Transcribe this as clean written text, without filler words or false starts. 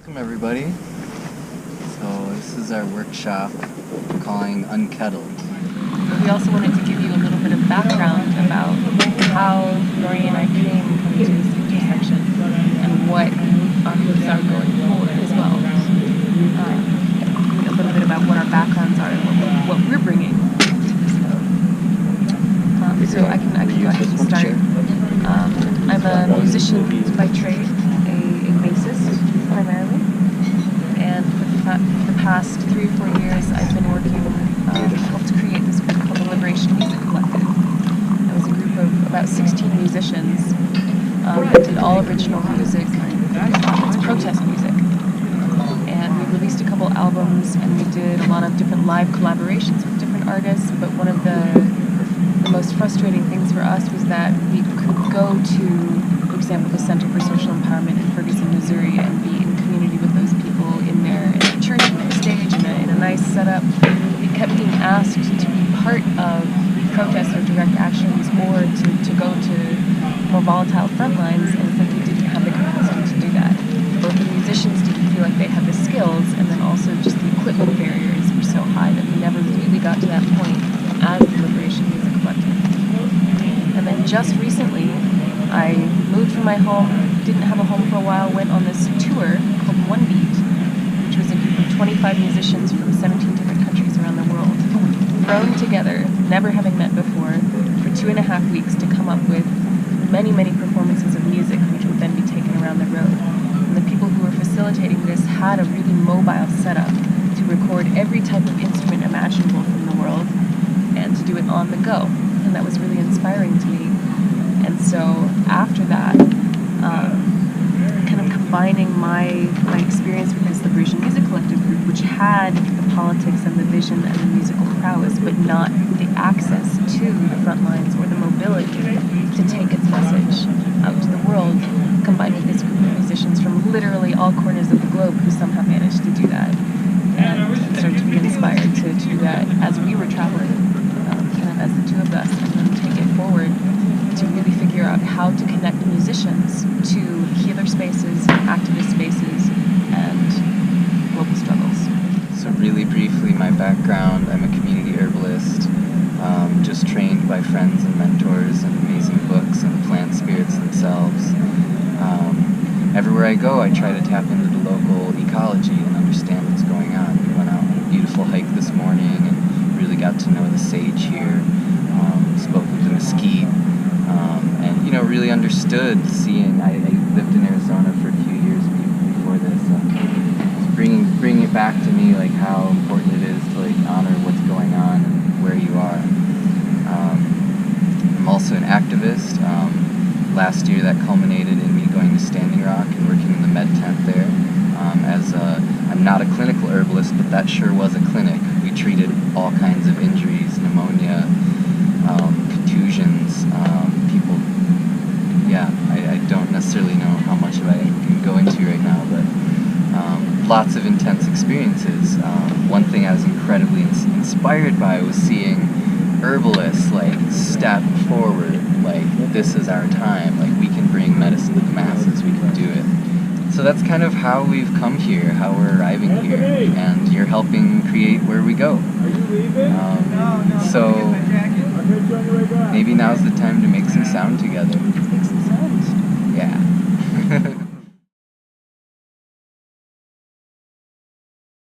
Welcome everybody. So this is our workshop we're calling Unkettled. We also wanted to give you a little bit of background about how Nori and I came to this intersection and what our hopes are going forward as well. A little bit about what our backgrounds are and what we're bringing to this film. So I can go ahead and start. I'm a musician by trade, a bassist primarily, and for the past 3 or 4 years I've been working, helped create this group called the Liberation Music Collective. It was a group of about 16 musicians that did all original music. It's protest music. And we released a couple albums and we did a lot of different live collaborations with different artists, but one of the most frustrating things for us was that we could go to, for example, the Center for Social Empowerment in Ferguson, Missouri, and be in community with those people in their church, in their stage, in a nice setup. We kept being asked to be part of protests or direct actions or to go to more volatile front lines, and it's like we didn't have the capacity to do that. Both the musicians didn't feel like they had the skills, and then also just the equipment barriers were so high that we never really got to that point as the Liberation Music Collective. And then just recently, I moved from my home, didn't have a home for a while, went on this tour called One Beat, which was a group of 25 musicians from 17 different countries around the world, thrown together, never having met before, for 2.5 weeks to come up with many, many performances of music which would then be taken around the road. And the people who were facilitating this had a really mobile setup to record every type of instrument imaginable from the world and to do it on the go. And that was really inspiring to me. And so after that, kind of combining my experience with this Liberation Music Collective group, which had the politics and the vision and the musical prowess, but not the access to the front lines or the mobility to take its message out to the world, combined with this group of musicians from literally all corners of the globe who somehow managed to do that, and started to be inspired to do that as we were traveling, kind of as the two of us, and then take it forward to really figure out how to connect musicians to healer spaces, activist spaces, and global struggles. So really briefly, my background, I'm a community herbalist, just trained by friends and mentors and amazing books and plant spirits themselves. Everywhere I go, I try to tap into the local ecology and understand what's going on. We went out on a beautiful hike this morning and really got to know the sage here, spoke with the mesquite, and really understood seeing. I lived in Arizona for a few years before this, bringing it back to me, like how important it is to honor what's going on and where you are. I'm also an activist. Last year that culminated in me going to Standing Rock and working in the med tent there. I'm not a clinical herbalist, but that sure was a clinic. We treated all kinds of injuries, pneumonia, contusions, people. Yeah, I don't necessarily know how much of I can go into right now, but lots of intense experiences. One thing I was incredibly inspired by was seeing herbalists step forward, this is our time, we can bring medicine to the masses, we can do it. So that's kind of how we've come here, how we're arriving here, and you're helping create where we go. So maybe now's the time to make some sound together. Make some sound. Yeah.